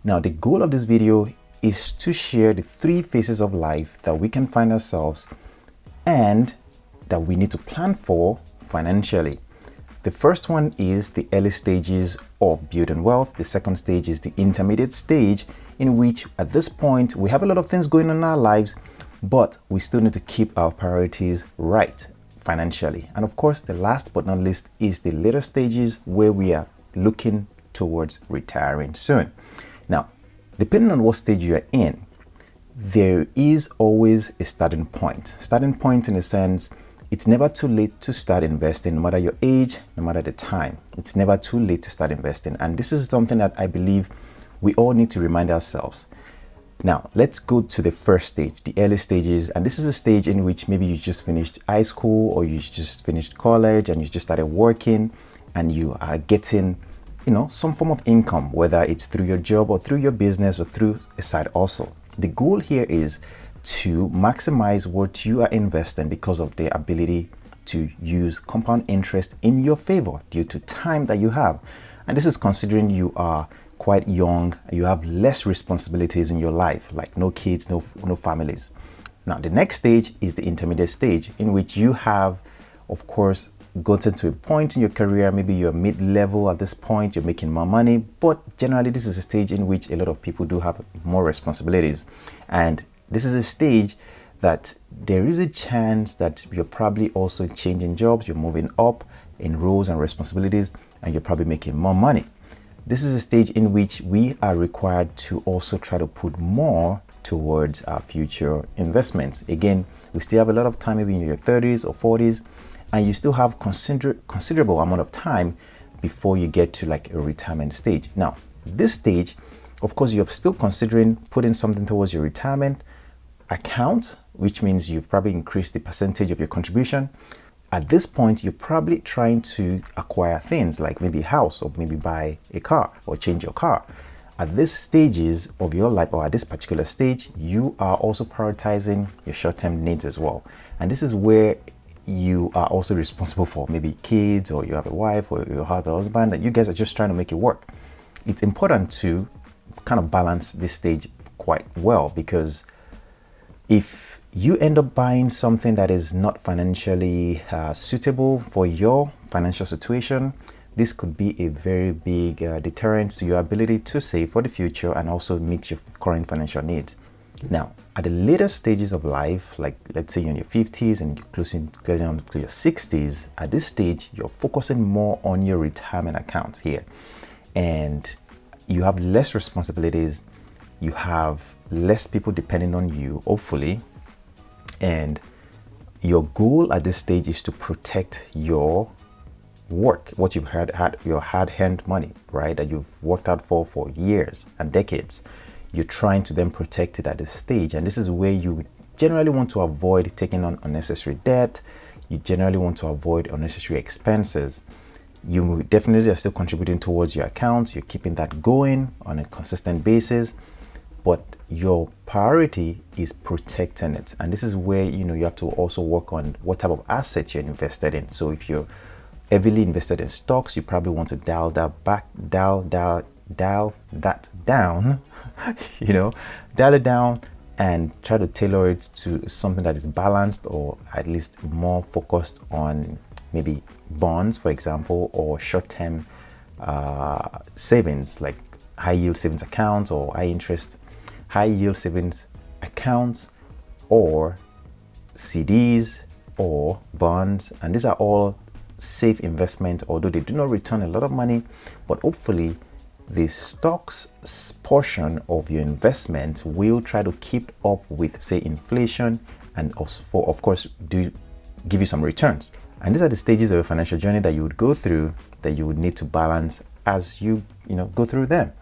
Now, the goal of this video is to share the three phases of life that we can find ourselves and that we need to plan for financially. The first one is the early stages of building wealth. The second stage is the intermediate stage, in which at this point we have a lot of things going on in our lives, but we still need to keep our priorities right financially. And of course, the last but not least is the later stages, where we are looking towards retiring soon. Now, depending on what stage you are in, there is always a starting point. Starting point in the sense, it's never too late to start investing, no matter your age, no matter the time. It's never too late to start investing. And this is something that I believe we all need to remind ourselves. Now, let's go to the first stage, the early stages. And this is a stage in which maybe you just finished high school or you just finished college and you just started working and you are getting, some form of income, whether it's through your job or through your business or through a side hustle. The goal here is to maximize what you are investing because of the ability to use compound interest in your favor due to time that you have. And this is considering you are quite young, you have less responsibilities in your life, like no kids, no families. Now, the next stage is the intermediate stage, in which you have, of course, gotten to a point in your career, maybe you're mid-level at this point, you're making more money, but generally this is a stage in which a lot of people do have more responsibilities. And this is a stage that there is a chance that you're probably also changing jobs, you're moving up in roles and responsibilities, and you're probably making more money. This is a stage in which we are required to also try to put more towards our future investments. Again, we still have a lot of time, maybe in your 30s or 40s, and you still have considerable amount of time before you get to like a retirement stage. Now, this stage, of course, you're still considering putting something towards your retirement account, which means you've probably increased the percentage of your contribution. At this point, you're probably trying to acquire things like maybe a house or maybe buy a car or change your car. At these stages of your life, or at this particular stage, you are also prioritizing your short-term needs as well. And this is where you are also responsible for maybe kids, or you have a wife, or you have a husband, that you guys are just trying to make it work. It's important to kind of balance this stage quite well, because if you end up buying something that is not financially suitable for your financial situation, this could be a very big deterrent to your ability to save for the future and also meet your current financial needs. Now, at the later stages of life, like let's say you're in your 50s and getting on to your 60s, at this stage, you're focusing more on your retirement accounts here. And you have less responsibilities, you have less people depending on you, hopefully, and your goal at this stage is to protect your work, what you've had your hard-earned money, right, that you've worked out for years and decades. You're trying to then protect it at this stage, and this is where you generally want to avoid taking on unnecessary debt. You generally want to avoid unnecessary expenses. You definitely are still contributing towards your accounts, you're keeping that going on a consistent basis, but your priority is protecting it. And this is where you have to also work on what type of assets you're invested in. So if you're heavily invested in stocks, you probably want to dial that down, dial it down and try to tailor it to something that is balanced, or at least more focused on maybe bonds, for example, or short-term savings, like high yield savings accounts or high yield savings accounts, or CDs or bonds. And these are all safe investment, although they do not return a lot of money, but hopefully the stocks portion of your investment will try to keep up with, say, inflation, and also, of course, do give you some returns. And these are the stages of a financial journey that you would go through, that you would need to balance as you go through them.